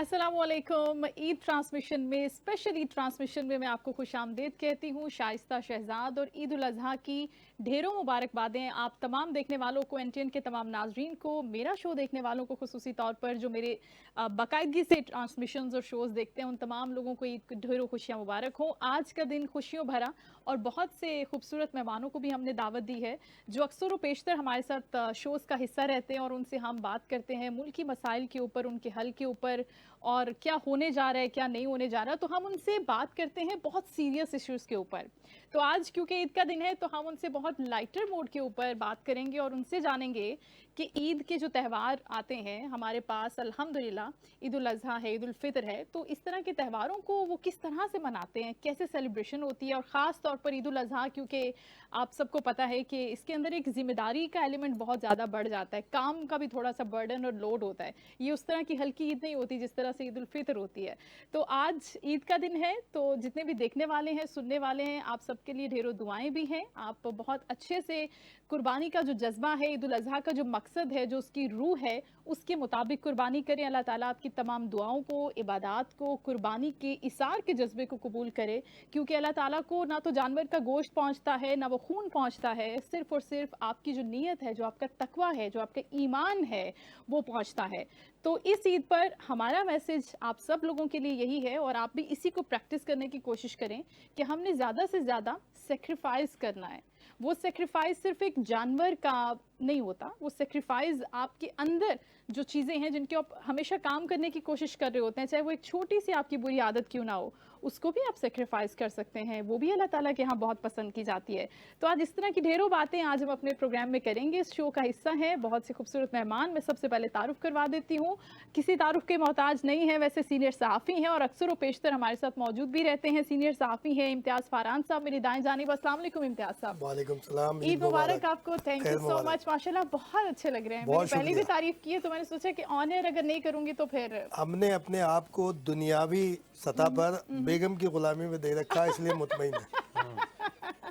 अस्सलाम वालेकुम। ईद ट्रांसमिशन में, स्पेशल ईद ट्रांसमिशन में मैं आपको खुश आमदीद कहती हूँ। शाइस्ता शहजाद और ईद उल अज़हा की ढेरों मुबारकबादें आप तमाम देखने वालों को, एनटीएन के तमाम नाजरीन को, मेरा शो देखने वालों को खुसूसी तौर पर, जो मेरे बाकायदगी से ट्रांसमिशंस और शोज़ देखते हैं, उन तमाम लोगों को ईद की ढेरों खुशियाँ मुबारक हों। आज का दिन खुशियों भरा और बहुत से खूबसूरत मेहमानों को भी हमने दावत दी है, जो अक्सर व पेशतर हमारे साथ शोज़ का हिस्सा रहते हैं और उनसे हम बात करते हैं मुल्की मसाइल के ऊपर, उनके हल के ऊपर, और क्या होने जा रहा है, क्या नहीं होने जा रहा। तो हम उनसे बात करते हैं बहुत सीरियस इश्यूज़ के ऊपर। तो आज क्योंकि ईद का दिन है, तो हम उनसे बहुत लाइटर मोड के ऊपर बात करेंगे और उनसे जानेंगे कि ईद के जो त्यौहार आते हैं हमारे पास, अल्हम्दुलिल्लाह ईद उल अज़हा है, ईद उल फ़ितर है, तो इस तरह के त्योहारों को वो किस तरह से मनाते हैं, कैसे सेलिब्रेशन होती है। और ख़ास तौर पर ईद उल अज़हा, क्योंकि आप सबको पता है कि इसके अंदर एक ज़िम्मेदारी का एलिमेंट बहुत ज़्यादा बढ़ जाता है, काम का भी थोड़ा सा बर्डन और लोड होता है। ये उस तरह की हल्की ईद नहीं होती जिस तरह से ईद उल फ़ितर होती है। तो आज ईद का दिन है, तो जितने भी देखने वाले हैं, सुनने वाले हैं, आप सबके लिए ढेरों दुआएं भी हैं। आप बहुत अच्छे से कुर्बानी का जो जज्बा है, ईद उल अज़हा का जो मकसद है, जो उसकी रूह है, उसके मुताबिक कुर्बानी करें। अल्लाह ताला आपकी तमाम दुआओं को, इबादत को, कुर्बानी के इसार के जज्बे को कबूल करे, क्योंकि अल्लाह ताला को ना तो जानवर का गोश्त पहुंचता है, ना वो खून पहुंचता है, सिर्फ़ और सिर्फ आपकी जो नीयत है, जो आपका तकवा है, जो आपका ईमान है, वो पहुंचता है। तो इस ईद पर हमारा मैसेज आप सब लोगों के लिए यही है, और आप भी इसी को प्रैक्टिस करने की कोशिश करें कि हमने ज़्यादा से ज़्यादा सेक्रीफाइस करना है। वो सेक्रीफाइस सिर्फ एक जानवर का नहीं होता, वो सेक्रीफाइस आपके अंदर जो चीज़ें हैं जिनके आप हमेशा काम करने की कोशिश कर रहे होते हैं, चाहे वो एक छोटी सी आपकी बुरी आदत क्यों ना हो, उसको भी आप सेक्रीफाइस कर सकते हैं। वो भी अल्लाह ताला के यहाँ बहुत पसंद की जाती है। तो आज इस तरह की ढेरों बातें आज हम अपने प्रोग्राम में करेंगे। इस शो का हिस्सा है बहुत से खूबसूरत मेहमान। मैं सबसे पहले तारुफ करवा देती हूँ, किसी तारुफ के मोहताज नहीं है, वैसे सीनियर सहाफ़ी हैं और अक्सर व पेशतर हमारे साथ मौजूद भी रहते हैं। सीनियर सहाफ़ी हैं इम्तियाज़ फारान साहब, मेरी दाएं जानिब। अस्सलाम वालेकुम इम्तियाज़ साहब। वालेकुम सलाम। ईद मुबारक आपको। Thank you so much. माशाल्लाह बहुत अच्छे लग रहे हैं। मैंने पहले भी तारीफ की है, तो मैंने सोचा कि ऑन एयर अगर नहीं करूंगी तो फिर हमने अपने आप को दुनियावी सतह पर बेगम की गुलामी में दे रखा है, इसलिए मुतमईन है।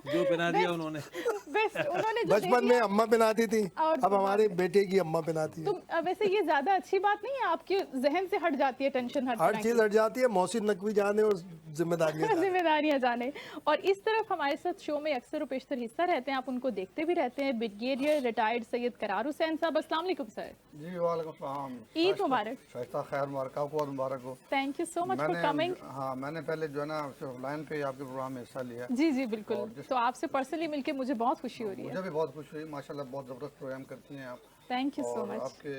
जो पहना दिया उन्होंने। बेस्ट, उन्होंने जो बचपन में अम्मा पहनाती थी, और अब हमारे बेटे की अम्मा पहनाती है। तो वैसे ये ज्यादा अच्छी बात नहीं है, आपके जहन से हट जाती है टेंशन, हर चीज हट जाती है, मौसिन नकवी जाने और जिम्मेदारियां जाने। और इस तरफ हमारे साथ शो में अक्सर पेशतर हिस्सा रहते हैं, आप उनको देखते भी रहते हैं, ब्रिगेडियर रिटायर्ड सैयद करार हुसैन साहब। अस्सलाम वालेकुम सर। जी वालेकुम सलाम। ईद मुबारक। शाइस्ता खैर मुबारक आपको, मुबारक हो। Thank you so much for coming. हाँ, मैंने पहले जो है ना लाइन पे आपके प्रोग्राम में हिस्सा लिया। जी जी बिल्कुल। तो आपसे पर्सनली मिलके मुझे बहुत खुशी हो रही है। मुझे भी बहुत खुशी हुई, माशाल्लाह बहुत ज़बरदस्त प्रोग्राम करती हैं आप। Thank you so much. आपके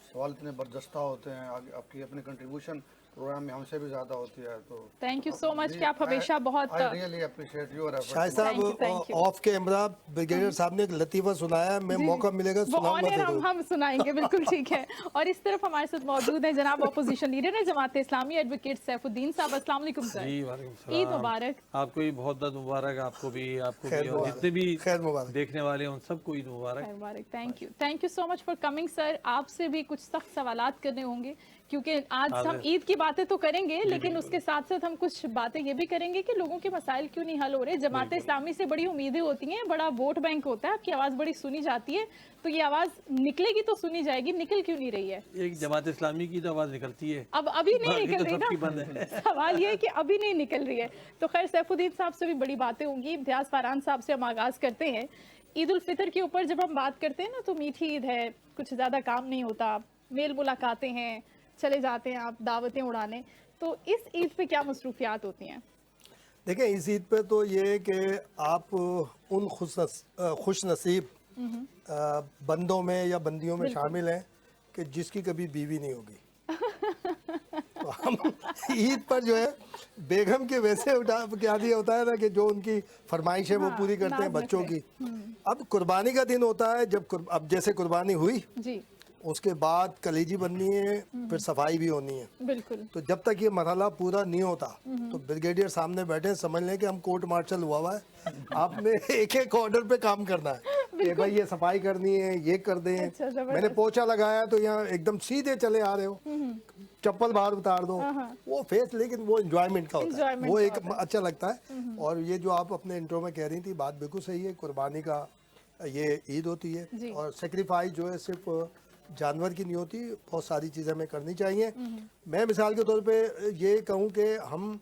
सवाल इतने बरजस्ता होते हैं, आपकी अपनी कंट्रीब्यूशन प्रोग्राम में हमसे भी ज़्यादा होती है। तो थैंक यू सो मच कि आप हमेशा बहुत रियली अप्रिशिएट योर एफर्ट। शायद साहब ऑफ कैमरा ब्रिगेडियर साहब ने एक लतीफ़ा सुनाया, मैं मौका मिलेगा सुनाऊंगा। हम सुनाएंगे, बिल्कुल ठीक है। और इस तरफ हमारे साथ मौजूद है जनाब अपोजिशन लीडर है जमात इस्लामी, एडवोकेट सैफुद्दीन साहब। अस्सलाम वालेकुम सर। जी वालेकुम सलाम। ईद मुबारक। आपको भी बहुत बहुत मुबारक, आपको भी और जितने भी खैर मुबारक देखने वाले हैं उन सबको ईद मुबारक। Thank you so much for coming sir. आपसे भी कुछ सख्त सवालात करने होंगे, क्योंकि आज हम ईद की बातें तो करेंगे, लेकिन उसके साथ साथ हम कुछ बातें ये भी करेंगे कि लोगों के मसाइल क्यों नहीं हल हो रहे। जमात इस्लामी से बड़ी उम्मीदें होती हैं, बड़ा वोट बैंक होता है, आपकी आवाज़ बड़ी सुनी जाती है, तो ये आवाज़ निकलेगी तो सुनी जाएगी, निकल क्यों नहीं रही है? एक जमात इस्लामी की तो आवाज़ निकलती है, अब अभी नहीं निकल रही ना। सवाल ये है कि अभी नहीं निकल रही है। तो खैर सैफुद्दीन साहब से भी बड़ी बातें होंगी। इम्तियाज़ फारान साहब से हम आगाज़ करते हैं। ईद उल फितर के ऊपर जब हम बात करते हैं ना, तो मीठी ईद है, कुछ ज़्यादा काम नहीं होता, मेल मुलाकातें हैं, चले जाते हैं आप दावतें उड़ाने। तो इस ईद पे क्या मसरूफियात होती हैं? देखें, इस ईद पे तो ये है कि आप उन खुश नसीब बंदों में या बंदियों में शामिल हैं कि जिसकी कभी बीवी नहीं होगी। तो हम ईद पर जो है बेगम के वैसे क्या दिया होता है ना कि जो उनकी फरमाइश है वो पूरी करते हैं बच्चों की। अब कुर्बानी का दिन होता है, अब जैसे कुर्बानी हुई जी, उसके बाद कलेजी बननी है, फिर सफाई भी होनी है। बिल्कुल। तो जब तक ये मरहला पूरा नहीं होता तो ब्रिगेडियर सामने बैठे समझ लें कि हम कोर्ट मार्शल हुआ है। आपने एक एक ऑर्डर पे काम करना है कि भाई ये सफाई करनी है, ये कर दें। अच्छा, मैंने पोछा लगाया तो यहाँ एकदम सीधे चले आ रहे हो, चप्पल बाहर उतार दो, वो फेस, लेकिन वो एंजॉयमेंट का होता है, वो एक अच्छा लगता है। और ये जो आप अपने इंट्रो में कह रही थी, बात बिल्कुल सही है, कुर्बानी का ये ईद होती है। और सेक्रीफाइस जो है सिर्फ जानवर की नहीं होती, बहुत सारी चीज़ें हमें करनी चाहिए। मैं मिसाल के तौर पे ये कहूँ कि हम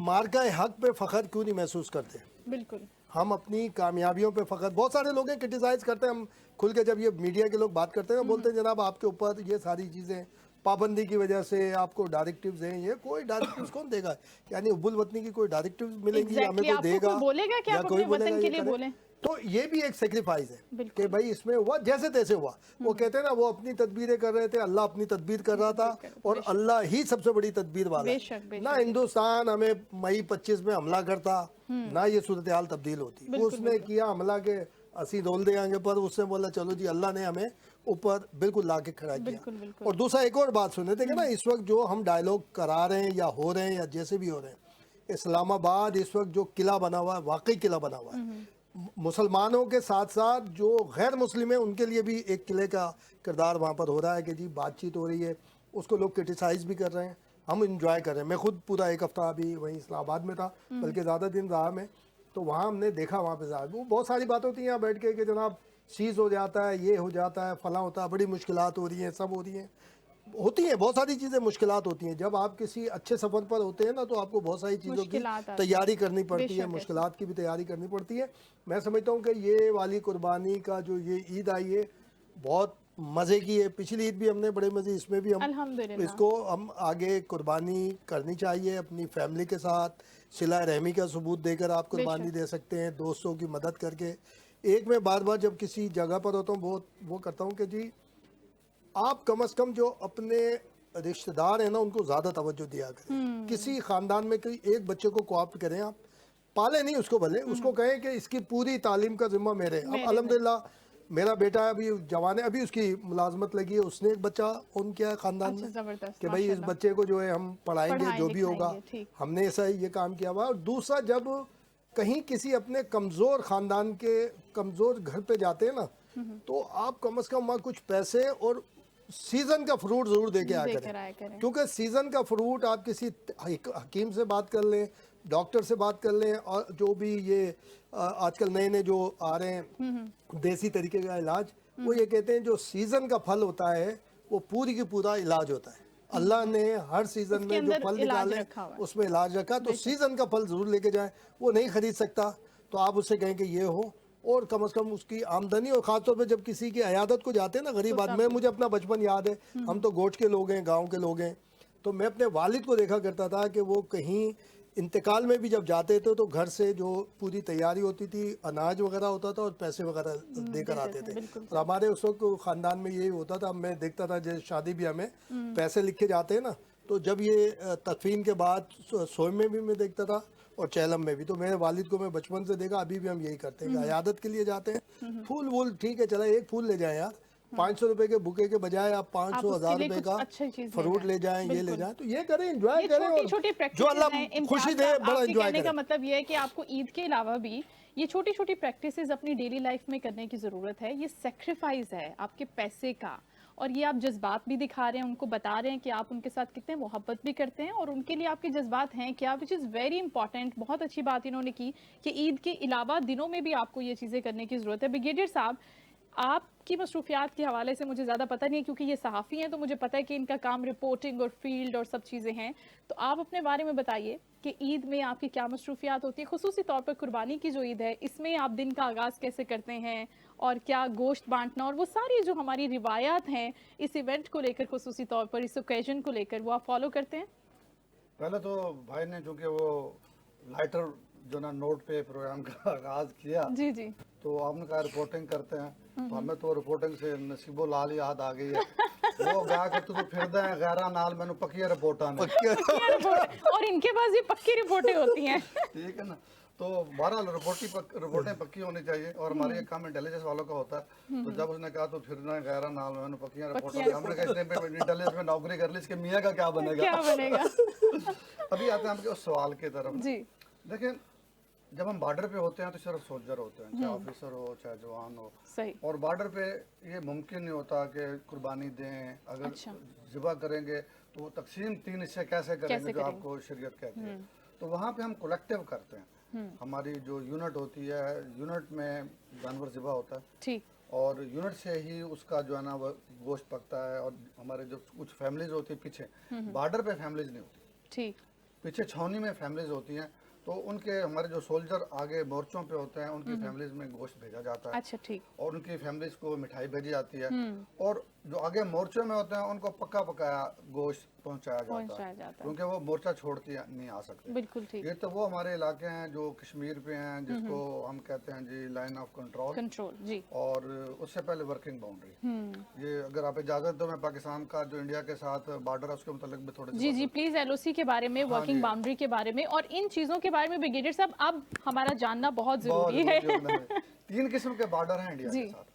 मार्का हक पे फ़ख्र क्यों नहीं महसूस करते। बिल्कुल हम अपनी कामयाबियों पे फ़ख्र, बहुत सारे लोग हैं क्रिटिसाइज़ करते हैं, हम खुल के जब ये मीडिया के लोग बात करते हैं बोलते हैं जनाब आपके ऊपर ये सारी चीज़ें पाबंदी की वजह से आपको डायरेक्टिव्स हैं, ये कोई डायरेक्टिव्स कौन देगा, यानी उब्बुल वतनी की कोई डायरेक्टिव्स मिलेंगी या हमें एग्जैक्टली, कोई आपको देगा कोई बोलेगा कि या आप कोई अपने बोलेगा वतन के ये लिए करें। बोलें? तो ये भी एक सेक्रीफाइस है कि बिल्कुल। भाई इसमें हुआ जैसे तैसे हुआ। वो कहते हैं ना वो अपनी तदबीरें कर रहे थे, अल्लाह अपनी तदबीर कर रहा था, और अल्लाह ही सबसे बड़ी तदबीर वाला है। बेशक, बेशक, ना हिंदुस्तान हमें मई 25 में हमला करता, ना ये सूरत हाल तब्दील होती। वो उसने किया हमला के असी रोल देंगे, पर उसने बोला चलो जी अल्लाह ने हमें ऊपर बिल्कुल ला के खड़ा किया। बिल्कुल, बिल्कुल। और दूसरा एक और बात सुने थे कि ना इस वक्त जो हम डायलॉग करा रहे हैं या हो रहे हैं या जैसे भी हो रहे हैं, इस्लामाबाद इस वक्त जो किला बना हुआ है वाकई किला बना हुआ है। मुसलमानों के साथ साथ जो गैर मुस्लिम है उनके लिए भी एक किले का किरदार वहाँ पर हो रहा है कि जी बातचीत हो रही है, उसको लोग क्रिटिसाइज़ भी कर रहे हैं, हम इंजॉय कर रहे हैं। मैं खुद पूरा एक हफ्ता अभी वहीं इस्लामाबाद में था, बल्कि ज़्यादा दिन रहा मैं, तो वहाँ हमने देखा, वहाँ पे वो बहुत सारी बातें होती हैं यहाँ बैठ के कि जनाब सीज़ हो जाता है, ये हो जाता है, फलां होता है, बड़ी मुश्किलात हो रही हैं, सब हो रही हैं, होती हैं बहुत सारी चीज़ें मुश्किलात होती हैं। जब आप किसी अच्छे सफ़र पर होते हैं ना तो आपको बहुत सारी चीज़ों की मुश्किलात आती हैं। तैयारी करनी पड़ती है, बेशक मुश्किलात की भी तैयारी करनी पड़ती है। मैं समझता हूँ कि ये वाली कुर्बानी का जो ये ईद आई है बहुत मज़े की है। पिछली ईद भी हमने बड़े मज़े, इसमें भी हम अल्हम्दुलिल्लाह। इसको हम आगे कुर्बानी करनी चाहिए अपनी फैमिली के साथ, सिला रहमी का सबूत देकर आप कुर्बानी दे सकते हैं, दोस्तों की मदद करके। एक मैं बार बार जब किसी जगह पर होता हूँ वो करता हूँ कि जी आप कम से कम जो अपने रिश्तेदार हैं ना उनको ज़्यादा तवज्जो दिया करें। किसी ख़ानदान में कोई एक बच्चे को कोऑप्ट करें, आप पाले नहीं उसको, भले उसको कहें कि इसकी पूरी तालीम का ज़िम्मा मेरे। अब अल्हम्दुलिल्लाह मेरा बेटा अभी जवान है, अभी उसकी मुलाजमत लगी है, उसने एक बच्चा उन किया है ख़ानदान अच्छा, में जबरदस्त, कि भाई इस माशाल्लाह। बच्चे को जो है हम पढ़ाएंगे जो भी होगा, लिखाएंगे, ठीक। हमने ऐसा ये काम किया हुआ है। और दूसरा जब कहीं किसी अपने कमज़ोर ख़ानदान के कमज़ोर घर पे जाते हैं ना तो आप कम से कम वहाँ कुछ पैसे और सीज़न का फ्रूट ज़रूर दे के आया करें, क्योंकि सीज़न का फ्रूट आप किसी हकीम से बात कर लें, डॉक्टर से बात कर लें, और जो भी ये आजकल नए नए जो आ रहे हैं देसी तरीके का इलाज, वो ये कहते हैं जो सीज़न का फल होता है वो पूरी की पूरा इलाज होता है। अल्लाह ने हर सीज़न में जो अंदर फल इलाज निकाले रखा हुआ है। उसमें इलाज रखा, तो सीज़न का फल ज़रूर लेके जाएं। वो नहीं ख़रीद सकता तो आप उससे कहें कि ये हो, और कम से कम उसकी आमदनी, और ख़ासतौर पे जब किसी की अयादत को जाते हैं ना गरीब आदमी, मुझे अपना बचपन याद है, हम तो गोठ के लोग हैं, गांव के लोग हैं, तो मैं अपने वालिद को देखा करता था कि वो कहीं इंतकाल में भी जब जाते थे तो घर से जो पूरी तैयारी होती थी, अनाज वगैरह होता था और पैसे वगैरह देकर आते थे। और हमारे उस वक्त ख़ानदान में यही होता था, मैं देखता था जैसे शादी ब्याह में पैसे लिखे जाते हैं ना, तो जब ये तदफीन के बाद सोए में भी मैं देखता था और चैलम में भी, तो मेरे वालिद को मैं बचपन से देखा, अभी भी हम यही करते हैं कि अयादत के लिए जाते हैं, फूल वूल ठीक है चला एक फूल ले जाएं यार, 500 रुपए के बुके के बजाय आप 500 1000 रुपए का फ्रूट ले जाएं, ये ले जाएं, तो ये करें, एंजॉय करें, और जो अल्लाह खुशी दे बड़ा एंजॉय कहने का करें। मतलब ये है कि आपको ईद के अलावा भी ये छोटी छोटी प्रैक्टिसेस अपनी डेली लाइफ में करने की ज़रूरत है। ये सेक्रीफाइस है आपके पैसे का, और ये आप जज्बात भी दिखा रहे हैं, उनको बता रहे हैं कि आप उनके साथ कितने मोहब्बत भी करते हैं और उनके लिए आपके जज्बात हैं क्या, विच इज़ वेरी इंपॉर्टेंट। बहुत अच्छी बात इन्होंने की कि ईद के अलावा दिनों में भी आपको ये चीज़ें करने की ज़रूरत है। ब्रिगेडियर साहब, आपकी मसरूफियात के हवाले से मुझे ज़्यादा पता नहीं है, क्योंकि ये सहाफ़ी हैं तो मुझे पता है कि इनका काम रिपोर्टिंग और फील्ड और सब चीज़ें हैं, तो आप अपने बारे में बताइए कि ईद में आपकी क्या मसरूफियात होती है, खुसूसी तौर पर कुर्बानी की जो ईद है इसमें आप दिन का आगाज़ कैसे करते हैं, और क्या गोश्त बांटना और वो सारी जो हमारी रिवायात हैं इस इवेंट को लेकर, खुसूसी तौर पर इस ओकेजन को लेकर, वो आप फॉलो करते हैं? पहले तो भाई ने चूँकि वो लाइटर जो ना नोट पे प्रोग्राम का आगाज किया, जी जी, तो आपने कहा रिपोर्टिंग करते हैं, तो हमें तो रिपोर्टिंग से नसीबो लाल याद आ गई है। वो गा के तू फिरदा है गैरा नाल मैंने पक्की रिपोर्टा ने, और इनके पास भी पक्की रिपोर्टें होती हैं। ठीक है ना। तो बहरहाल रिपोर्टें पक्की होनी चाहिए, और हमारे एक काम इंटेलिजेंस वालों का होता है। तो जब उसने कहा तो फिरना गैरा नाल मैंने पक्की रिपोर्टें, हमने कहा इसने इंटेलिजेंस में नौकरी कर ली, इसके मियाँ का क्या बनेगा, क्या बनेगा। अभी आते हैं आपके उस सवाल की तरफ। जी, देखिए जब हम बॉर्डर पे होते हैं तो सिर्फ सोल्जर होते हैं, चाहे ऑफिसर हो चाहे जवान हो, सही। और बॉर्डर पे ये मुमकिन नहीं होता कि कुर्बानी दें, अगर ज़िबा करेंगे तो वो तकसीम 3 हिस्से कैसे करेंगे जो आपको शरीयत कहती है। तो वहाँ पे हम कलेक्टिव करते हैं, हमारी जो यूनिट होती है, यूनिट में जानवर ज़िबा होता है, ठीक, और यूनिट से ही उसका जो है ना वो गोश्त पकता है। और हमारे जो कुछ फैमिलीज होती है पीछे, बॉर्डर पे फैमिलीज नहीं होती, ठीक, पीछे छावनी में फैमिलीज होती हैं, तो उनके हमारे जो सोल्जर आगे मोर्चों पे होते हैं उनकी फैमिलीज में गोश्त भेजा जाता है अच्छा ठीक, और उनकी फैमिलीज को मिठाई भेजी जाती है। और जो आगे मोर्चों में होते हैं उनको पक्का पकाया गोश्त पहुंचाया जाता पहुंचाया है, जाता है, क्योंकि वो मोर्चा छोड़ के नहीं आ सकते। बिल्कुल ठीक, ये तो वो हमारे इलाके हैं जो कश्मीर पे हैं, जिसको हम कहते हैं जी लाइन ऑफ कंट्रोल, कंट्रोल जी, और उससे पहले वर्किंग बाउंड्री। ये अगर आप इजाजत दो, मैं पाकिस्तान का जो इंडिया के साथ बॉर्डर है उसके मुतालिक भी थोड़े से जी जी प्लीज एलओसी के बारे में, वर्किंग जी। बाउंड्री के बारे में और इन चीजों के बारे में ब्रिगेडियर साहब अब हमारा जानना बहुत बहुत जरूरी है। जरूरी है। 3 किस्म के बॉर्डर हैं इंडिया जी। के साथ।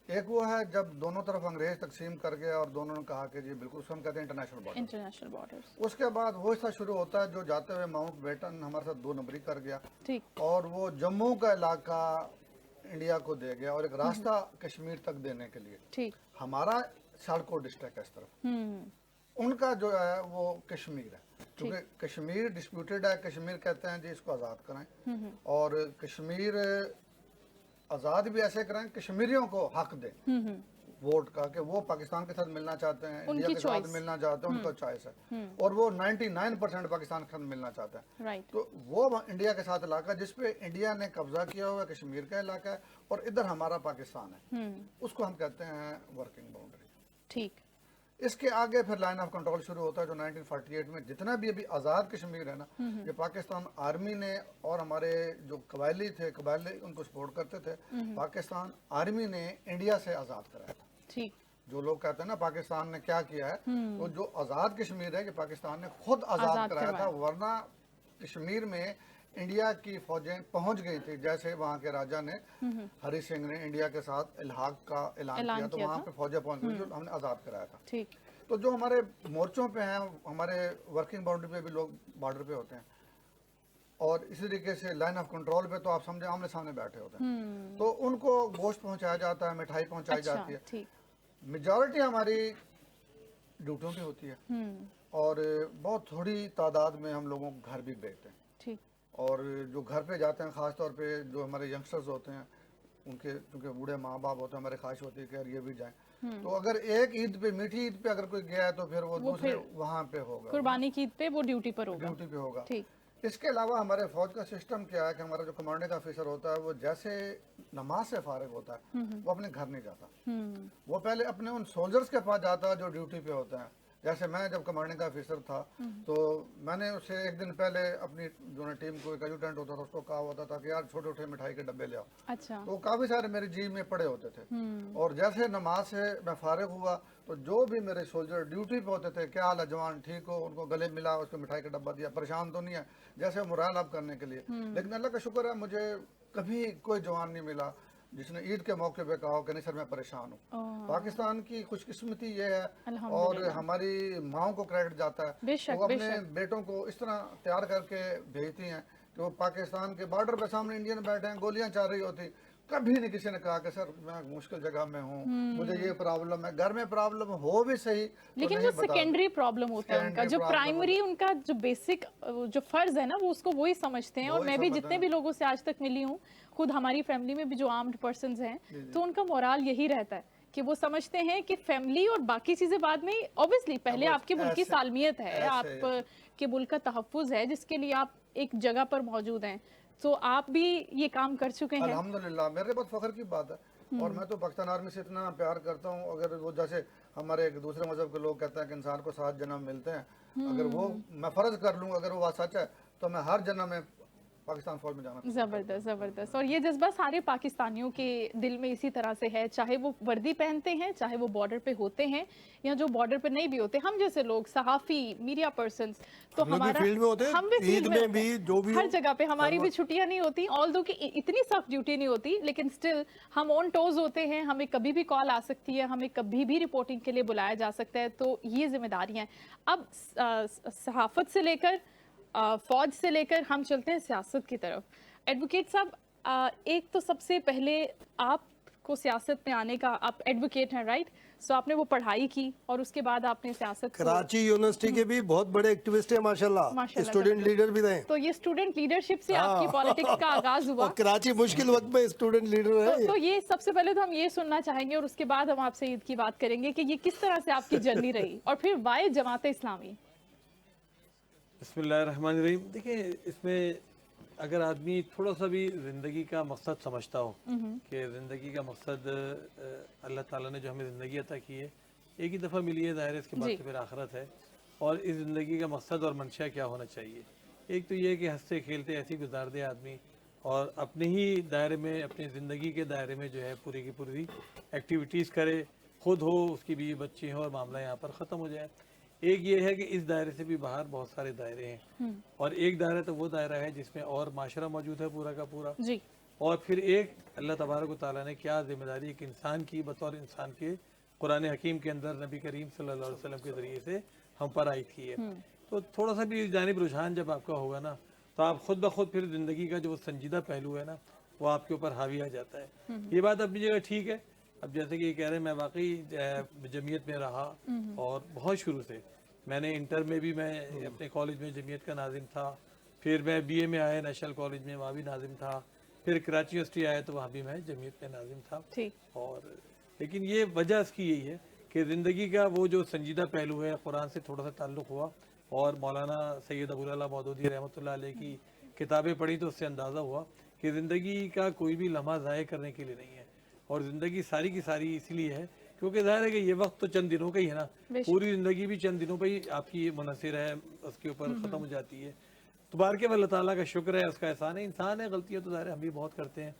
एक वो है जब दोनों तरफ अंग्रेज तकसीम कर गए और दोनों ने कहा कि जी बिल्कुल, उसको हम कहते हैं इंटरनेशनल बॉर्डर। इंटरनेशनल बॉर्डर्स, उसके बाद वो हिस्सा शुरू होता है जो जाते हुए माउंट बेटन हमारे साथ 2 नंबरी कर गया, ठीक, और वो जम्मू का इलाका इंडिया को दे गया और एक रास्ता कश्मीर तक देने के लिए। ठीक, हमारा सियालकोट डिस्ट्रिक्ट है इस तरफ, उनका जो है वो कश्मीर है, क्योंकि कश्मीर डिस्प्यूटेड है। कश्मीर कहते हैं जी इसको आज़ाद कराएं, और कश्मीर आज़ाद भी ऐसे कराएं कश्मीरियों को हक दें वोट का, कि वो पाकिस्तान के साथ मिलना चाहते हैं, इंडिया उनकी के साथ choice। मिलना चाहते हैं, उनका चॉइस है। और वो 99% पाकिस्तान के साथ मिलना चाहते हैं। राइट, तो वो इंडिया के साथ इलाका जिसपे इंडिया ने कब्जा किया हुआ है, कश्मीर का इलाका है, और इधर हमारा पाकिस्तान है, उसको हम कहते हैं वर्किंग बाउंड्री। ठीक, इसके आगे फिर लाइन ऑफ कंट्रोल शुरू होता है जो 1948 में जितना भी अभी आज़ाद कश्मीर है ना, ये पाकिस्तान आर्मी ने और हमारे जो कबायली थे, कबायली उनको सपोर्ट करते थे, पाकिस्तान आर्मी ने इंडिया से आज़ाद कराया था। ठीक, जो लोग कहते हैं ना पाकिस्तान ने क्या किया है, तो जो आज़ाद कश्मीर है कि पाकिस्तान ने खुद आज़ाद कराया था, वरना कश्मीर में इंडिया की फौजें पहुंच गई थी। जैसे वहाँ के राजा ने, हरी सिंह ने इंडिया के साथ इल्हाक का ऐलान किया, तो वहाँ पे फौजें पहुंच गई जो हमने आज़ाद कराया था। ठीक, तो जो हमारे मोर्चों पे हैं, हमारे वर्किंग बाउंड्री पे भी लोग बॉर्डर पे होते हैं, और इसी तरीके से लाइन ऑफ कंट्रोल पे तो आप समझे आमने सामने बैठे होते हैं, तो उनको गोश्त पहुंचाया जाता है, मिठाई पहुंचाई अच्छा, जाती है। ठीक, मेजॉरिटी हमारी ड्यूटियों पे होती है, और बहुत थोड़ी तादाद में हम लोगों को घर भी भेजते हैं। ठीक, और जो घर पे जाते हैं, ख़ास तौर पे जो हमारे यंगस्टर्स होते हैं, उनके क्योंकि बूढ़े माँ बाप होते हैं, हमारे ख्वाहिश होती है कि यार ये भी जाएं। तो अगर एक ईद पे, मीठी ईद पे अगर कोई गया है तो फिर वो दूसरे वहाँ पे होगा, कुर्बानी की ईद पे वो ड्यूटी पर होगा। ड्यूटी पे होगा। ठीक, इसके अलावा हमारे फौज का सिस्टम क्या है कि हमारा जो कमांडिंग ऑफिसर होता है वो जैसे नमाज से फारिग होता है वो अपने घर नहीं जाता, वो पहले अपने उन सोल्जर्स के पास जाता है जो ड्यूटी पे होते हैं। जैसे मैं जब कमांडिंग ऑफिसर था तो मैंने उससे एक दिन पहले अपनी जो ना टीम को, एक एडजुटेंट होता था, उसको कहा होता था कि यार छोटे छोटे मिठाई के डब्बे ले आओ। अच्छा, तो काफ़ी सारे मेरे जी में पड़े होते थे, और जैसे नमाज से मैं फारिग हुआ तो जो भी मेरे सोल्जर ड्यूटी पे होते थे, क्या हाल है जवान, ठीक हो, उनको गले मिला, उसको मिठाई का डब्बा दिया, परेशान तो नहीं है, जैसे मुराल अप करने के लिए। लेकिन अल्लाह का शुक्र है मुझे कभी कोई जवान नहीं मिला जिसने ईद के मौके पे कहा हो कि नहीं सर मैं परेशान हूँ। पाकिस्तान की खुशकिस्मती ये है, और हमारी माओं को क्रेडिट जाता है, बेशक, वो अपने बेटों को इस तरह तैयार करके भेजती हैं कि वो पाकिस्तान के बॉर्डर पे सामने इंडियन बैठे हैं, गोलियां चल रही होती, कभी नहीं किसी ने कहा कि सर मैं मुश्किल जगह में हूँ, मुझे ये प्रॉब्लम है। घर में प्रॉब्लम हो भी सही, लेकिन वो सेकेंडरी प्रॉब्लम होता है उनका, जो प्राइमरी उनका जो बेसिक जो फर्ज है ना वो उसको वही समझते हैं। और मैं भी जितने भी लोगों से आज तक मिली हूँ, खुद हमारी फैमिली में भी जो आर्म्ड पर्सन्स हैं, तो उनका मोराल यही रहता है कि वो समझते हैं कि फैमिली और बाकी चीजें बाद में, ऑब्वियसली पहले आपके मुल्क की सालमियत है, आपके मुल्क का तहफ्फुज़ है जिसके लिए आप एक जगह पर मौजूद हैं। तो आप भी ये काम कर चुके हैं। अल्हम्दुलिल्लाह, मेरे बहुत फख्र की बात है। और मैं तो पाकिस्तान आर्मी से इतना प्यार करता हूँ, अगर वो जैसे हमारे एक दूसरे मजहब के लोग कहते हैं कि इंसान को 7 जन्म मिलते हैं, अगर वो मैं फर्ज कर लूँ, अगर वो बात सच है तो मैं हर जन्म में पाकिस्तान फौज में जाना। जबरदस्त, जबरदस्त। और ये जज्बा सारे पाकिस्तानियों के दिल में इसी तरह से है, चाहे वो वर्दी पहनते हैं, चाहे वो बॉर्डर पे होते हैं, या जो बॉर्डर पे नहीं भी होते, हम जैसे लोग, सहाफी, मीडिया पर्सन्स, तो हमारा फील्ड में होते हैं, हम भी ईद में भी, जो भी हर जगह पे हमारी भी छुट्टियां नहीं होती, ऑल्दो कि इतनी सख्त ड्यूटी नहीं होती, लेकिन स्टिल हम ऑन टोज होते हैं, हमें कभी भी कॉल आ सकती है, हमें कभी भी रिपोर्टिंग के लिए बुलाया जा सकता है। तो ये जिम्मेदारियां हैं। अब सहाफत से लेकर फौज से लेकर हम चलते हैं सियासत की तरफ। एडवोकेट साहब, एक तो सबसे पहले आपको आपको सियासत में आने का, आप एडवोकेट हैं राइट, सो आपने वो पढ़ाई की और उसके बाद आपने सियासत को, कराची यूनिवर्सिटी के भी बहुत बड़े एक्टिविस्ट हैं माशाल्लाह, माशाल्लाह, स्टूडेंट लीडर भी रहे। तो ये स्टूडेंट लीडरशिप से आपकी पॉलिटिक्स का आगाज हुआ। और कराची मुश्किल वक्त में स्टूडेंट लीडर है। तो ये सबसे पहले तो हम ये सुनना चाहेंगे और उसके बाद हम आपसे ईद की बात करेंगे कि ये किस तरह से आपकी जर्नी रही और फिर वाई जमात इस्लामी। बिस्मिल्लाहिर्रहमानिर्रहीम। देखिए, इसमें अगर आदमी थोड़ा सा भी ज़िंदगी का मकसद समझता हो कि ज़िंदगी का मकसद अल्लाह ताला ने जो हमें ज़िंदगी अता की है एक ही दफ़ा मिली है, ज़ाहिर है इसके बाद जी। तो फिर आखिरत है, और इस ज़िंदगी का मकसद और मंशा क्या होना चाहिए। एक तो ये है कि हंसते खेलते ऐसे ही गुजार दे आदमी और अपने ही दायरे में, अपनी ज़िंदगी के दायरे में जो है पूरी की पूरी एक्टिविटीज़ करे, खुद हो, उसकी बीवी बच्चे हों और मामला यहाँ पर ख़त्म हो जाए। एक ये है कि इस दायरे से भी बाहर बहुत सारे दायरे हैं, और एक दायरा तो वो दायरा है जिसमें और माशरा मौजूद है पूरा का पूरा, जी, और फिर एक अल्लाह तबारक व तआला ने क्या जिम्मेदारी एक इंसान की बतौर इंसान के कुरान हकीम के अंदर नबी करीम सल्लल्लाहु अलैहि वसल्लम के ज़रिए से हम पर आयद की है। तो थोड़ा सा भी जानिब रुझान जब आपका होगा ना, तो आप खुद ब खुद फिर ज़िंदगी का जो संजीदा पहलू है ना, वो आपके ऊपर हावी आ जाता है। ये बात अपनी जगह ठीक है। अब जैसे कि ये कह रहे हैं, मैं वाकई जमीयत में रहा और बहुत शुरू से, मैंने इंटर में भी मैं अपने कॉलेज में जमीयत का नाजिम था, फिर मैं बीए में आया नेशनल कॉलेज में, वहाँ भी नाजिम था, फिर कराची यूनिवर्सिटी आया तो वहाँ भी मैं जमीयत में नाजिम था। ठीक, और लेकिन ये वजह इसकी यही है कि ज़िंदगी का वो जो संजीदा पहलू है, कुरान से थोड़ा सा ताल्लुक़ हुआ और मौलाना सैयद अबुल अला मौदूदी रहमतुल्लाह अलैह की किताबें पढ़ी तो उससे अंदाज़ा हुआ कि ज़िंदगी का कोई भी लम्हा ज़ाय करने के लिए नहीं है, और ज़िंदगी सारी की सारी इसलिए है क्योंकि ज़ाहिर है कि ये वक्त तो चंद दिनों का ही है ना, पूरी ज़िंदगी भी चंद दिनों पर ही आपकी मुनहसर है, उसके ऊपर ख़त्म हो जाती है। तो बार के अल्लाह ताला का शुक्र है, उसका एहसान है। इंसान है, गलतियां तो ज़ाहिर है हम भी बहुत करते हैं,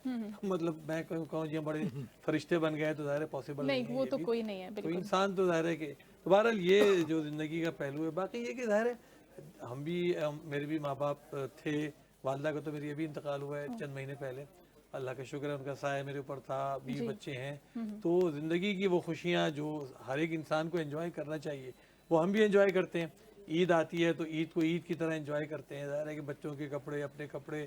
मतलब मैं कहूँ जी हम बड़े फरिश्ते बन गए तो ज़ाहिर है पॉसिबल नहीं है वो ये तो भी। कोई नहीं है तो बिल्कुल। इंसान तो ज़ाहिर है कि तो बहरहाल ये जो ज़िंदगी का पहलू है। बाकी ये कि ज़ाहिर है हम भी मेरे भी माँ बाप थे, वालदा का तो मेरी अभी इंतकाल हुआ है चंद महीने पहले, अल्लाह का शुक्र है उनका साया मेरे ऊपर था, बीवी बच्चे हैं। तो ज़िंदगी की वो खुशियाँ जो हर एक इंसान को एंजॉय करना चाहिए वो हम भी एंजॉय करते हैं। ईद आती है तो ईद को ईद की तरह एंजॉय करते हैं, ज़ाहिर है कि बच्चों के कपड़े, अपने कपड़े,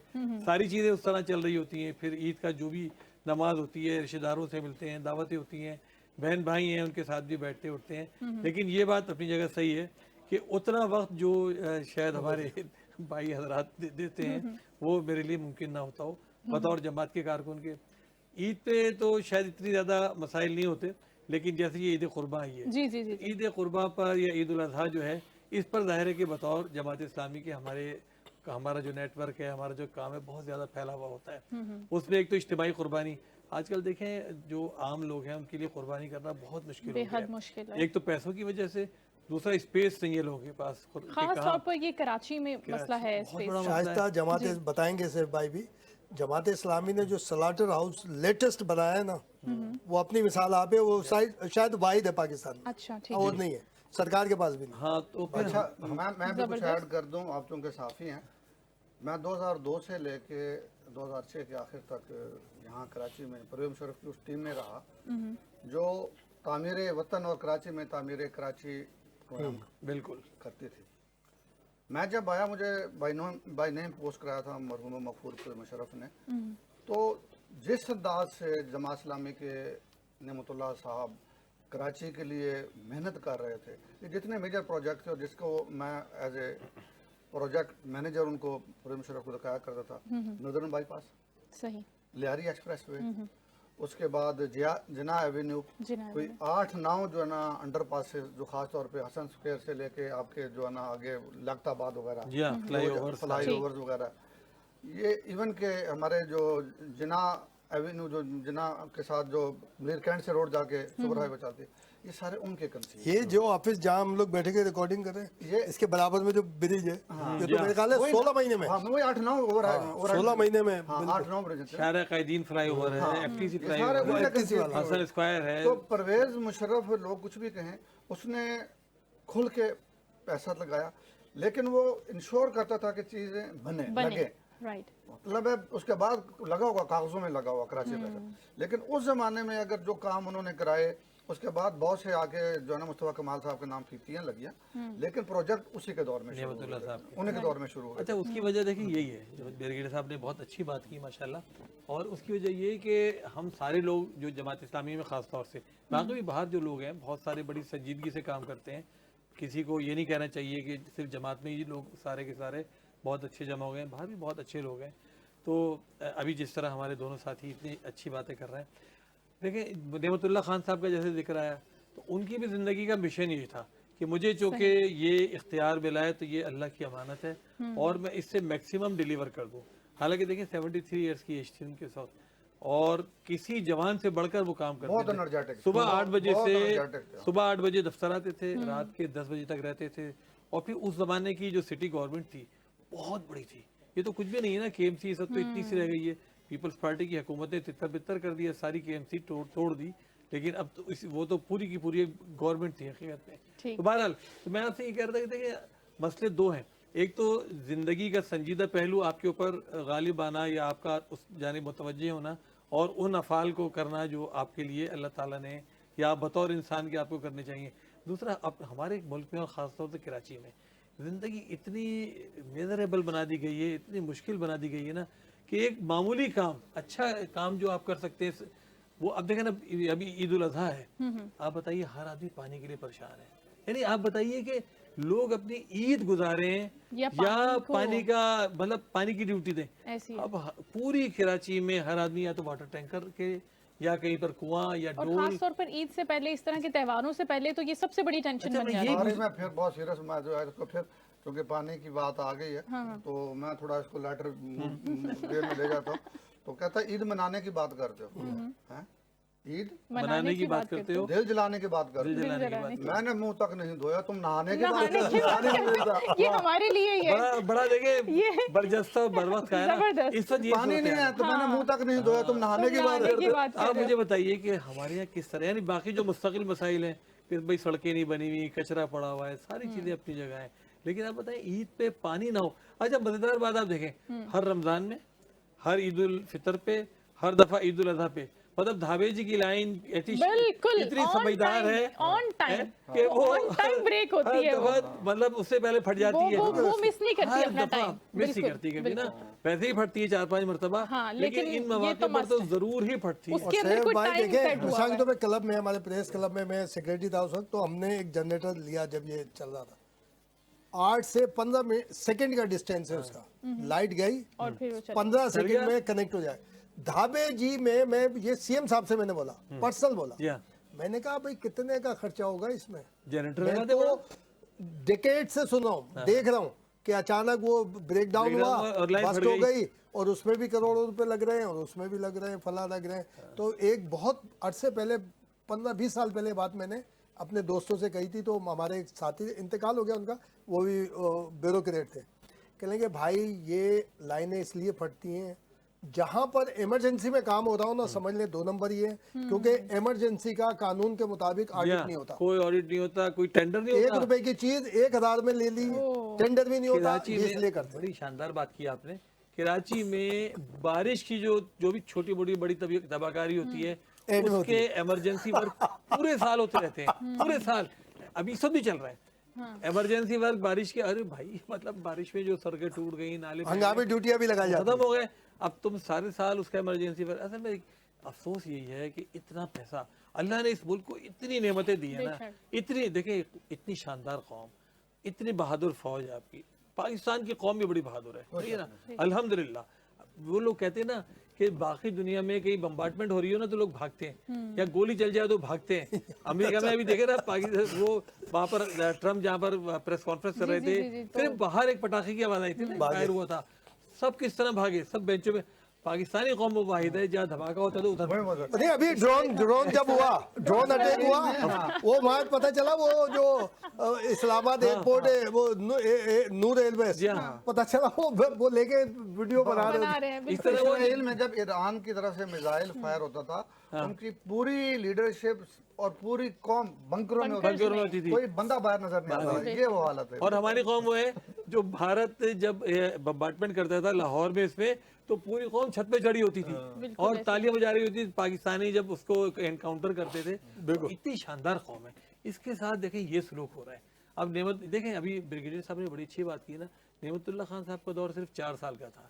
सारी चीज़ें उस तरह चल रही होती हैं। फिर ईद का जो भी नमाज होती है, रिश्तेदारों से मिलते हैं, दावतें होती हैं, बहन भाई हैं उनके साथ भी बैठते उठते हैं। लेकिन ये बात अपनी जगह सही है कि उतना वक्त जो शायद हमारे भाई हजरात देते हैं वो मेरे लिए मुमकिन ना होता हो बतौर जमात के कारकुन के। ईद पे तो शायद इतनी ज़्यादा मसाइल नहीं होते, लेकिन जैसे ये ईद कुर्बा आई है, जी जी जी, ईद कुर्बा पर या ईद उल अज़हा जो है, इस पर ज़ाहिर है कि बतौर जमात इस्लामी के हमारा जो नेटवर्क है, हमारा जो काम है बहुत ज़्यादा फैला हुआ होता है। उसमें एक तो इज्तिमाई कुर्बानी, आजकल देखें जो आम लोग हैं उनके लिए कुर्बानी करना बहुत मुश्किल हो गया बेहद है। मुश्किल है। एक तो पैसों की वजह से, दूसरा स्पेस नहीं है लोगों के पास खुद के खास कहाँ- तौर पर ये कराची में मसला है बहुत स्पेस। बड़ा मसला है। शाइस्ता जमात बताएंगे सिर्फ भाई भी, जमात इस्लामी ने जो स्लाटर हाउस लेटेस्ट बनाया है ना, वो अपनी मिसाल आप है, वो शायद वाहिद है पाकिस्तान में, अच्छा ठीक और नहीं है, सरकार के पास भी नहीं। हाँ तो फिर अच्छा, मैं भी कुछ ऐड कर दूं, आप चूँकि साफ़ी हैं। मैं 2002 से लेके 2006 के आखिर तक यहाँ कराची में परवेज़ मुशर्रफ की उस टीम में रहा जो तामीर वतन और कराची में तामीर कराची प्रोग्राम बिल्कुल करती थी। मैं जब आया, मुझे बाई नेम पोस्ट कराया था मरहूम मगफूर मुशर्रफ ने, तो जिस अंदाज से जमात इस्लामी के नेमतुल्लाह साहब कराची के लिए मेहनत कर रहे थे, ये जितने मेजर प्रोजेक्ट थे और जिसको मैं एज ए प्रोजेक्ट मैनेजर उनको परवेज़ मुशर्रफ को दिखाया करता था, नॉर्दर्न बाईपास, सही, लियारी एक्सप्रेस वे, उसके बाद जिना एवेन्यू, जिना कोई 8-9 जो है ना अंडर पासेस जो खास तौर पे हसन स्क्वायर से लेके आपके जो है ना आगे लखताबाद वगैरह, जी हाँ, फ्लाईओवर्स वगैरह, ये इवन के हमारे जो जिना एवेन्यू जो जिना के साथ जो मीर कैंट से रोड जाके सुपर हाईवे चलती है, ये सारे उनके कंसीव। ये जो ऑफिस जहाँ हम लोग बैठे के रिकॉर्डिंग कर रहे हैं, ये इसके बराबर में जो ब्रिज है, ये तो मेरे ख्याल है 16 महीने में, हाँ वही 8-9 ओवर है, 16 महीने में। हाँ 8-9 ब्रिज थे। शाहरा कायदीन फ्लाईओवर है, एफटीसी ये सारे फ्लाईओवर उनके है, कंसीव वाला। हसन स्क्वायर है। तो परवेज़ मुशर्रफ लोग कुछ भी कहें, उसने खुल के पैसा लगाया, लेकिन वो इंश्योर करता था कि चीजें बने लगे। राइट, मतलब है उसके बाद लगा होगा कागजों में लगा हुआ कराची पैसा, लेकिन उस जमाने में अगर जो काम उन्होंने कराए उसके बाद बहुत से आके जो है ना मुस्तफा कमाल साहब के नाम फीतियाँ लगी हैं, लेकिन प्रोजेक्ट उसी के दौर में शुरू नेमतुल्लाह हुए, साहब के। उन्हीं के दौर में शुरू हुए। अच्छा, उसकी वजह देखिए यही है जो ब्रिगेडियर साहब ने बहुत अच्छी बात की माशाल्लाह, और उसकी वजह ये है कि हम सारे लोग जो जमात इस्लामी में ख़ास तौर से, बाकी भी बाहर जो लोग हैं बहुत सारे बड़ी संजीदगी से काम करते हैं। किसी को ये नहीं कहना चाहिए कि सिर्फ जमात में ही लोग सारे के सारे बहुत अच्छे जमा हो गए हैं, बाहर भी बहुत अच्छे लोग हैं। तो अभी जिस तरह हमारे दोनों साथी इतनी अच्छी बातें कर रहे हैं, देखिए नेमतुल्लाह खान साहब का जैसे जिक्र आया, तो उनकी भी ज़िंदगी का मिशन ये था कि मुझे चूँकि ये इख्तियार मिला है तो ये अल्लाह की अमानत है और मैं इससे मैक्सिमम डिलीवर कर दूँ। हालांकि देखिए 73 ईयर्स की एज थी उनके साथ, और किसी जवान से बढ़कर वो काम बहुत करते थे। एनर्जेटिक, सुबह 8 बजे बहुत से energetic थे। सुबह 8 बजे दफ्तर आते थे, रात के 10 बजे तक रहते थे। और फिर उस जमाने की जो सिटी गवर्नमेंट थी बहुत बड़ी थी, ये तो कुछ भी नहीं है ना, KMC सब तो इतनी सी रह गई है। पीपल्स पार्टी की हुकूमत ने तितर बितर कर दिया, सारी KMC तोड़ दी, लेकिन अब तो वो तो पूरी की पूरी गवर्नमेंट थी हकीकत में। ठीक। तो बहरहाल तो मैं आपसे ये कह रहा था कि देखिए मसले दो हैं, एक तो जिंदगी का संजीदा पहलू आपके ऊपर गालिब आना या आपका उस जानिब मुतवज्जे होना और उन अफ़ाल को करना जो आपके लिए अल्लाह ताला ने या आप बतौर इंसान के आपको करने चाहिए। दूसरा, अब हमारे मुल्क में और ख़ास तौर से कराची में ज़िंदगी इतनी मेजरेबल बना दी गई है, इतनी मुश्किल बना दी गई है ना कि एक मामूली काम, अच्छा काम जो आप कर सकते हैं वो, अब देखें ना अभी ईद उल अज़हा है, आप बताइए हर आदमी पानी के लिए परेशान है। यानी आप बताइए कि लोग अपनी ईद गुजारें या या पानी का मतलब पानी की ड्यूटी दें। ऐसी है। अब पूरी कराची में हर आदमी या तो वाटर टैंकर के या कहीं पर कुआं या और डोल। खास तौर पर ईद से पहले, इस तरह के त्योहारों से पहले तो ये सबसे बड़ी टेंशन अच्छा, बन मैं जाती ये है। बारिश में फिर बहुत सीरियस मैं जो है इसको फिर क्योंकि पानी की बात आ गई है, तो मैं थोड़ा इसको लेटर वे में ले जाता हूँ। तो कहता है ईद मनाने की बात करते हो, हैं? ईद बनाने की बात करते हो, दिल जलाने की बात करते दिल हो। जलाने की बात। मैंने मुंह तक नहीं धोया, तुम नहाने की बात नहाने करते की हो। नहाने नहीं मिलता। ये हमारे लिए ही है। बड़ा बड़ा देखे बरजस्ता और बरवक्त का है ना, जबरदस्त। इस वक्त ये पानी सोचते नहीं हैं। है तो मैंने मुंह तक नहीं धोया, तुम नहाने की बात नहाने करते की हो। बात कर आप रहे मुझे बताइए कि हमारे यहाँ किस तरह, यानी बाकी जो मुस्तकिल मसाइल हैं कि भाई सड़कें नहीं बनी हुई, कचरा पड़ा हुआ है, सारी चीजें अपनी जगह है, लेकिन आप बताएं ईद पे पानी ना हो। अच्छा, मजेदार बात आप देखें, हर रमजान में, हर ईद उल फितर पे, हर दफा ईद उल अजहा पे, मतलब धाबे जी की लाइन बिल्कुल इतनी on समझदार time, है on time, कि वो on time break होती हर है वो। दफा मतलब उससे पहले फट जाती है, वो मिस नहीं करती हर अपना दफा टाइम। मिस ही करती है कभी ना, वैसे ही फटती है 4-5 मरतबा, हाँ, लेकिन लेकिन इन ये मौके तो पर तो must है। जरूर ही फटती है। उसके अंदर सैफ कोई भाई टाइम देखे, सेट हुआ मिसाल के है। तौर पे क्लब में, हमारे प्रेस क्लब में मैं सेक्रेटरी था उस वक्त, तो हमने एक जनरेटर लिया जब ये चल रहा था। 8 से 15 सेकंड का डिस्टेंस है उसका, लाइट गई और फिर वो चला। 15 सेकंड में कनेक्ट हो जाए। धाबे जी में मैं ये CM साहब से मैंने बोला, पर्सनल बोला, जी हाँ, मैंने कहा भाई कितने का खर्चा होगा इसमें। जनरेटर मैं लगा दे तो डिकेड से सुना हूँ, देख रहा हूँ कि अचानक वो ब्रेक डाउन Breakdown हुआ, हुआ और लाइन बस्ट फट हो गई। गई, और उसमें भी करोड़ों रुपए लग रहे हैं और उसमें भी लग रहे हैं, फला लग रहे हैं। तो एक बहुत अरसे पहले, 15-20 साल पहले बात मैंने अपने दोस्तों से कही थी, तो हमारे एक साथी, इंतकाल हो गया उनका, वो भी ब्यूरोक्रेट थे, कहेंगे भाई ये लाइनें इसलिए फटती हैं जहां पर इमरजेंसी में काम हो रहा हो ना, समझ ले 2 नंबर ही है, क्योंकि इमरजेंसी का कानून के मुताबिक जी ऑडिट हाँ, नहीं होता। कोई ऑडिट नहीं होता, कोई टेंडर नहीं 1 होता। रुपए की चीज 1000 में ले ली, टेंडर भी नहीं होता, कराची ये इसलिए में करते हैं। बड़ी शानदार बात की आपने। कराची में बारिश की जो भी छोटी मोटी बड़ी तबाहकारी होती है, एंड में होती उसके इमरजेंसी वर्क पूरे साल होते रहते हैं, पूरे साल। अभी सब भी चल रहा है इमरजेंसी वर्क बारिश के। अरे भाई, मतलब बारिश में जो सड़कें टूट गई, नाले हंगामी ड्यूटियां भी लगाई जाती खत्म हो गए, अब तुम सारे साल उसका इमरजेंसी वर्क। असल में अफसोस यही है कि इतना पैसा अल्लाह ने इस मुल्क को इतनी नेमतें दी है ना, इतनी देखिए, इतनी शानदार कौम, इतनी बहादुर फौज है आपकी। पाकिस्तान की कौम भी बड़ी बहादुर है, ठीक है ना, अल्हम्दुलिल्लाह। वो लोग कहते हैं ना कि बाकी दुनिया में कहीं बम्बार्टमेंट हो रही हो ना तो लोग भागते हैं, या गोली चल जाए तो भागते हैं। अमेरिका में अभी देखे ना, पाकिस्तान वो वहाँ पर ट्रम्प जहाँ पर प्रेस कॉन्फ्रेंस कर रहे थे, फिर बाहर एक पटाखे की आवाज आई थी ना, फायर हुआ था, सब किस तरह भागे, सब बेंचों में। पाकिस्तानी कौम वो वाहिद है जहाँ धमाका होता है तो उधर। नहीं, अभी ड्रोन जब हुआ, ड्रोन अटैक हुआ, वो वहाँ पता चला, वो जो इस्लामाबाद एयरपोर्ट है, वो नूर एयरवेज, पता चला वो लेके वीडियो बना रहे हैं। इस तरह वो इसराइल में जब ईरान की तरफ से मिसाइल फायर होता था, उनकी पूरी लीडरशिप और पूरी कौम बंकरों में होती थी, कोई बंदा बाहर नजर नहीं आता था। ये वो हालत है। और हमारी कौम वो है जो भारत जब बम्बार्टमेंट करता था लाहौर में, इसमें तो पूरी कौम छत पे चढ़ी होती थी और तालियां बजा रही होती थी। पाकिस्तानी जब उसको एनकाउंटर करते थे, इतनी शानदार कौम है। इसके साथ देखें ये सलूक हो रहा है। अब नेमत देखें, अभी ब्रिगेडियर साहब ने बड़ी अच्छी बात की ना, नेमतुल्लाह खान साहब का दौर सिर्फ 4 साल का था।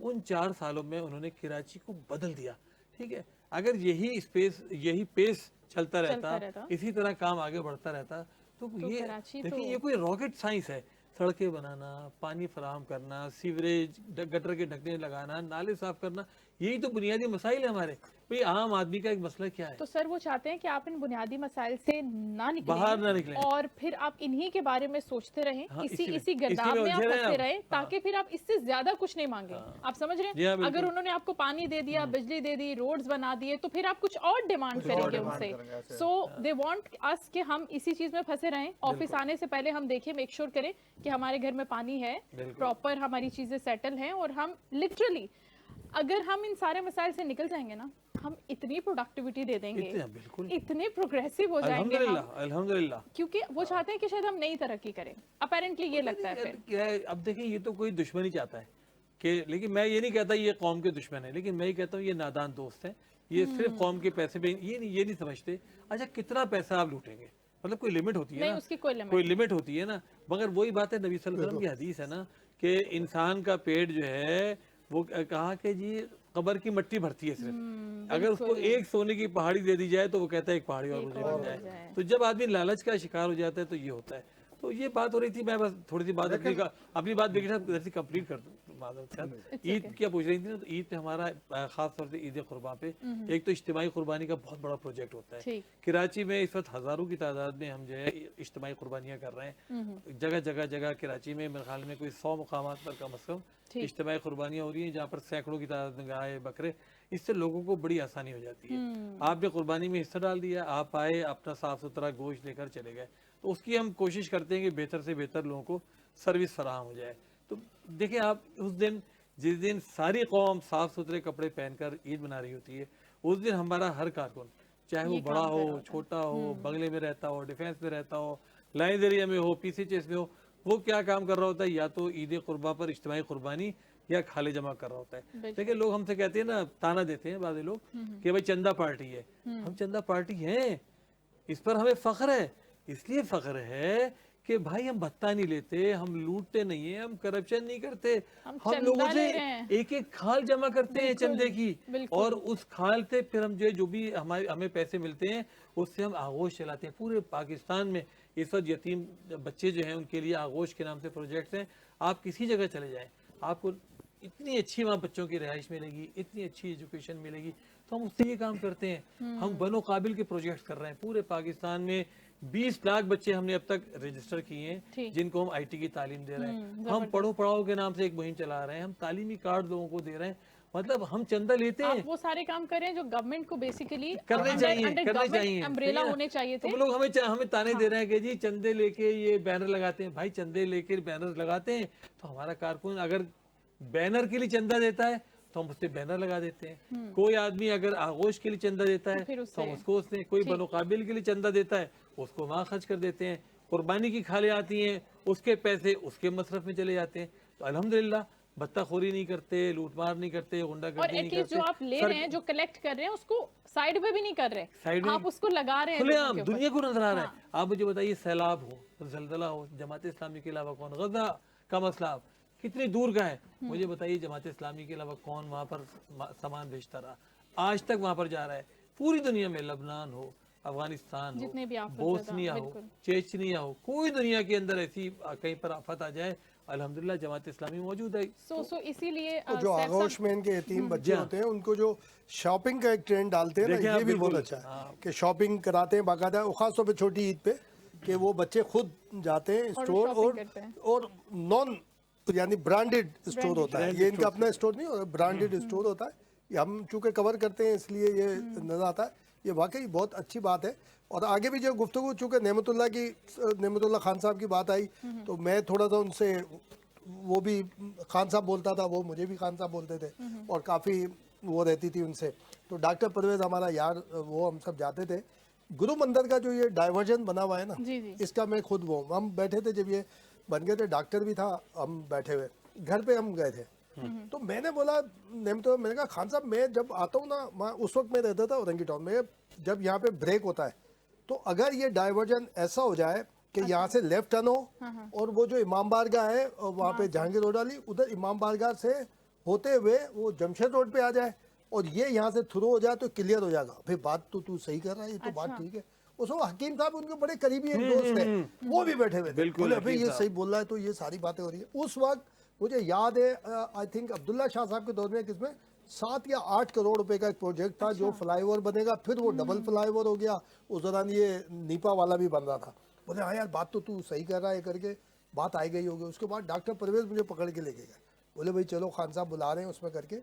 उन 4 सालों में उन्होंने कराची को बदल दिया। ठीक है, अगर यही पेस चलता रहता, इसी तरह काम आगे बढ़ता रहता तो ये देखिए ये कोई रॉकेट साइंस है। सड़कें बनाना, पानी फराहम करना, सीवरेज गटर के ढकने लगाना, नाले साफ करना, यही तो बुनियादी मसाइल है हमारे। भाई आम आदमी का एक मसला क्या है? तो सर वो चाहते हैं कि आप इन बुनियादी मसाइल से ना निकलें, बाहर ना निकलें, और फिर आप इन्हीं के बारे में सोचते रहें, हाँ, इसी गर्दाब में आप फंसे रहें, ताकि फिर आप इससे ज्यादा कुछ नहीं मांगे। आप समझ रहे हैं? अगर उन्होंने आपको पानी दे दिया, बिजली दे दी, रोड्स बना दिए, तो फिर आप कुछ और डिमांड करेंगे उनसे। सो दे वांट अस कि हम इसी चीज में फंसे रहें। ऑफिस आने से पहले हम देखें, मेक श्योर करें कि हमारे घर में पानी है, प्रॉपर हमारी चीजें सेटल हैं, और हम लिटरली अगर हम इन सारे मसाइल से निकल जाएंगे ना, हम इतनी प्रोडक्टिविटी दे देंगे, इतने प्रोग्रेसिव हो जाएंगे हम, अल्हम्दुलिल्लाह। क्योंकि वो चाहते हैं कि शायद हम नई तरक्की करें। अपेरेंटली ये लगता है फिर क्या है, अब देखिए ये तो कोई दुश्मनी चाहता है कि, लेकिन मैं ये नहीं कहता ये कौम के दुश्मन है, लेकिन मैं ये कहता हूँ ये नादान दोस्त हैं। ये सिर्फ कौम के पैसे पे ये नहीं समझते अच्छा कितना पैसा आप लूटेंगे, मतलब कोई लिमिट होती है ना, उसकी कोई लिमिट होती है ना। मगर वही बात है, नबी सल्लल्लाहु अलैहि वसल्लम की हदीस है ना कि इंसान का पेट जो है वो कहा कि जी कब्र की मिट्टी भरती है सिर्फ। अगर उसको एक सोने की पहाड़ी दे दी जाए तो वो कहता है एक पहाड़ी और मुझे मिल जाए। तो जब आदमी लालच का शिकार हो जाता है तो ये होता है। तो ये बात हो रही थी, मैं बस थोड़ी सी बात अपनी बात कंप्लीट कर दूं। ईद क्या पूछ रही थी ना, तो ईद पे हमारा खास तौर से ईद कुर्बान पे एक तो इज्तिमाई कुर्बानी का बहुत बड़ा प्रोजेक्ट होता है। कराची में इस वक्त हजारों की तादाद में हम जो है इज्तिमाई कुर्बानियां कर रहे हैं। जगह कराची में मेरे ख्याल में कोई 100 मुकामात पर कम से कम इज्तिमाई कुर्बानियां हो रही हैं, जहाँ पर सैकड़ों की तादाद में गाय बकरे। इससे लोगों को बड़ी आसानी हो जाती है। आपने कुर्बानी में हिस्सा डाल दिया, आप आए अपना साफ सुथरा गोश्त लेकर चले गए, तो उसकी हम कोशिश करते हैं कि बेहतर से बेहतर लोगों को सर्विस फराहम हो जाए। तो देखिए आप उस दिन, जिस दिन सारी कौम साफ सुथरे कपड़े पहनकर ईद मना रही होती है, उस दिन हमारा हर कारकुन, चाहे वो बड़ा हो, छोटा हो, बंगले में रहता हो, डिफेंस में रहता हो, लाइन्स एरिया में हो, PCHS में हो, वो क्या काम कर रहा होता है? या तो ईद कुर्बा पर इज्तिमाई कुर्बानी या खाले जमा कर रहा होता है। देखिए लोग हमसे कहते हैं ना, ताना देते हैं बाज़ लोग कि भाई चंदा पार्टी है। हम चंदा पार्टी हैं, इस पर हमें फख्र है। इसलिए फख्र है कि भाई हम भत्ता नहीं लेते, हम लूटते नहीं है, हम करप्शन नहीं करते, हम लोगों से एक एक खाल जमा करते हैं चंदे की, और उस खाल से फिर हम जो भी हमें पैसे मिलते हैं उससे हम आगोश चलाते हैं। पूरे पाकिस्तान में इस वक्त यतीम बच्चे जो हैं उनके लिए आगोश के नाम से प्रोजेक्ट्स हैं। आप किसी जगह चले जाएं, आपको इतनी अच्छी वहाँ बच्चों की रिहाइश मिलेगी, इतनी अच्छी एजुकेशन मिलेगी। तो हम उससे ये काम करते हैं। हम बनो काबिल के प्रोजेक्ट्स कर रहे हैं पूरे पाकिस्तान में। 20 लाख बच्चे हमने अब तक रजिस्टर किए हैं जिनको हम IT की तालीम दे रहे हैं। हम पढ़ो पढ़ाओ के नाम से एक मुहिम चला रहे हैं, हम तालीमी कार्ड लोगों को दे रहे हैं। मतलब हम चंदा लेते हैं। आप वो सारे काम कर रहे हैं जो गवर्नमेंट को बेसिकली करने चाहिए, अम्ब्रेला होने चाहिए थे। तो लोग हमें ताने दे रहे हैं कि जी चंदे लेके ये बैनर लगाते हैं। भाई चंदे लेके बैनर लगाते हैं तो हमारा कारकुन अगर बैनर के लिए चंदा देता है तो हम उससे बैनर लगा देते हैं। कोई आदमी अगर आगोश के लिए चंदा देता है तो हम उसको उसने, कोई बनो काबिल के लिए चंदा देता है उसको वहाँ खर्च कर देते हैं। कुर्बानी की खाले आती हैं, उसके पैसे उसके मसरफ में चले जाते हैं। तो अल्हम्दुलिल्लाह बत्ताखोरी नहीं करते, लूटमार नहीं करते, गुंडागर्दी नहीं करते। जो आप ले रहे हैं, जो कलेक्ट कर रहे हैं, उसको साइड में भी नहीं कर रहे, आप उसको लगा रहे हैं खुलेआम दुनिया को नजर आ रहा है। आप मुझे बताइए, सैलाब हो, जलजला हो, जमात इस्लामी के अलावा कौन, गजा का मसला कितनी दूर का है, मुझे बताइए जमात इस्लामी के अलावा कौन वहाँ पर सामान भेजता रहा? आज तक वहाँ पर जा रहा है। पूरी दुनिया में, लबनान हो, अफगानिस्तान हो, बोस्निया हो, चेचनिया हो, कोई दुनिया के अंदर ऐसी कहीं पर आफत आ जाए, अल्हम्दुलिल्लाह जमात इस्लामी मौजूद है। इसीलिए जो आगोश में इनके यतीम बच्चे होते हैं उनको जो शॉपिंग का एक ट्रेंड डालते हैं ना, ये भी बहुत अच्छा है कि शॉपिंग कराते हैं बाकायदा, खासतौर पे छोटी ईद पे, कि वो बच्चे खुद जाते हैं स्टोर और नॉन यानी ब्रांडेड स्टोर होता है। ये इनका अपना स्टोर नहीं होता, ब्रांडेड स्टोर होता है। ये हम चूंकि कवर करते हैं इसलिए ये नजर आता है। ये वाकई बहुत अच्छी बात है। और आगे भी जो गुफ्तगू, चूंकि नेमतुल्लाह खान साहब की बात आई तो मैं थोड़ा सा उनसे, वो भी खान साहब बोलता था, वो मुझे भी खान साहब बोलते थे और काफ़ी वो रहती थी उनसे। तो डॉक्टर परवेज हमारा यार, वो हम सब जाते थे। गुरु मंदिर का जो ये डाइवर्जन बना हुआ है ना, इसका मैं खुद वो, हम बैठे थे जब ये बन गए थे, डॉक्टर भी था, हम बैठे हुए घर पे हम गए थे तो मैंने बोला मैंने कहा खान साहब मैं जब आता हूँ ना, मैं उस वक्त मैं रहता था औरंगी टाउन में, जब यहाँ पे ब्रेक होता है तो अगर ये डाइवर्जन ऐसा हो जाए कि यहाँ से लेफ्ट टर्न हो और वो जो इमाम बारगाह है वहाँ पे जहांगीर रोड वाली, उधर इमाम बारगाह से होते हुए वो जमशेद रोड पे आ जाए और ये यहाँ से थ्रू हो जाए तो क्लियर हो जाएगा। फिर बात तो तू सही कर रहा है, ये तो बात ठीक है। उस वक्त हकीम साहब उनके बड़े करीबी एक दोस्त है, वो भी बैठे हुए थे, बिल्कुल, बोले भाई ये सही बोल रहा है, तो ये सारी बातें हो रही है। उस वक्त मुझे याद है आई थिंक अब्दुल्ला शाह साहब के दौर में किसमें 7 या 8 करोड़ रुपए का एक प्रोजेक्ट था जो फ्लाईओवर बनेगा, फिर वो डबल फ्लाईओवर हो गया, उस दौरान ये नीपा वाला भी बन रहा था। बोले हाँ यार बात तो तू सही कर रहा है करके बात आई गई होगी। उसके बाद डॉक्टर परवेज मुझे पकड़ के लेके गए, बोले भाई चलो खान साहब बुला रहे हैं उसमें करके,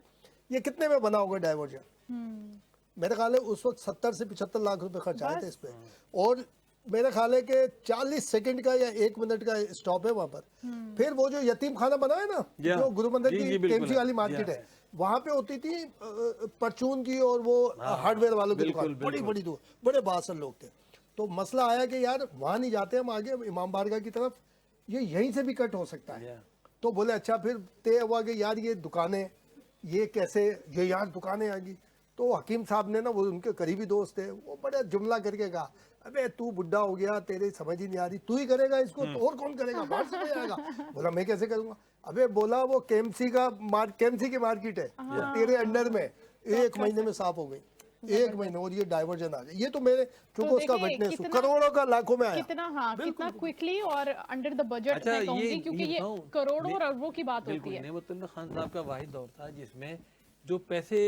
ये कितने में बना होगा डाइवर्जन? मेरे ख्याल है उस वक्त 70 से 75 लाख रुपए खर्च आए थे इस पे, और मेरे ख्याल है कि 40 सेकंड का या 1 मिनट का स्टॉप है वहां पर। फिर वो जो यतीम खाना बना है ना, जो गुरु मंदिर की केएमसी वाली मार्केट है, वहां पे होती थी परचून की और वो हार्डवेयर वालों की दुकान, बड़ी बड़ी बड़े बासर लोग थे। तो मसला आया कि यार वहां नहीं जाते हम आगे इमाम बारगाह की तरफ, ये यहीं से भी कट हो सकता है। तो बोले अच्छा, फिर तय हुआ कि यार ये दुकानें ये कैसे, ये यार दुकानें आ गई। तो हकीम साहब ने ना, वो उनके करीबी दोस्त थे, वो बड़ा जुमला करके कहा अबे तू बुढ़ा हो गया, तेरे समझ ही नहीं आ रही, तू ही करेगा इसको, तो और कौन करेगा, बाहर से कोई आएगा? बोला मैं कैसे करूंगा? अबे बोला वो केएमसी की मार्केट है, वो तेरे अंडर में 1 महीने में साफ हो गई, 1 महीने, और ये डाइवर्जन आ गया। ये तो मेरे चूंकि उसका विटनेस करोड़ों का लाखों में आया, कितना क्विकली और अंडर द बजट अच्छा, मैं कहूंगी, क्योंकि ये करोड़ों और अरबों की बात होती है। नेमतुल्लाह खान साहब का वाहिद दौर था जिसमें जो पैसे,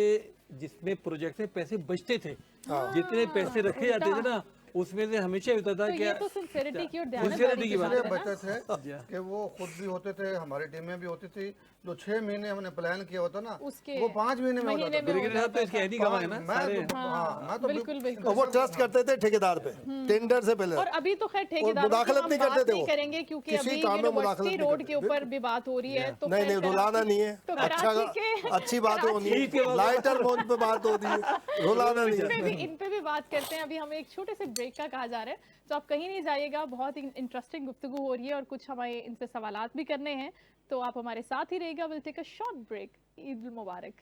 जिसमें प्रोजेक्ट में पैसे बचते थे, जितने पैसे रखे जाते थे ना, उसमें से हमेशा होता था तो क्या, ये तो सिंसेरिटी की और सिंसेरिटी की बात इसलिए है। बचे थे कि वो खुद भी होते थे, हमारी टीमें भी होती थी। जो 6 महीने हमने प्लान किया होता ना, उसके वो 5 महीने में होता था। ब्रिगेडियर साहब तो इसके ऐडी कमा है ना सारे। मैं तो बिल्कुल तो वो ट्रस्ट करते थे ठेकेदार पे, टेंडर से पहले। और अभी तो खैर ठेकेदारों की मुदाखलत हम नहीं बात करते थे नहीं वो, करेंगे, क्योंकि किसी अभी काम में मुदाखलत यूनिवर्सिटी नहीं रोड करते, के ऊपर भी बात हो रही है। तो नहीं नहीं, रुलाना नहीं है, तो अच्छा कराची के अच्छी बात होनी है, लाइटर मोड पे बात होती है, रुलाना नहीं है। इन पे भी बात करते हैं। अभी हमें एक छोटे से ब्रेक का कहा जा रहा है, तो आप कहीं नहीं जाइएगा, बहुत ही इंटरेस्टिंग गुफ्तगू हो रही है और कुछ हमें इनसे सवालात भी करने हैं, तो आप हमारे साथ ही रहिएगा। Will take a short break. Eid Mubarak.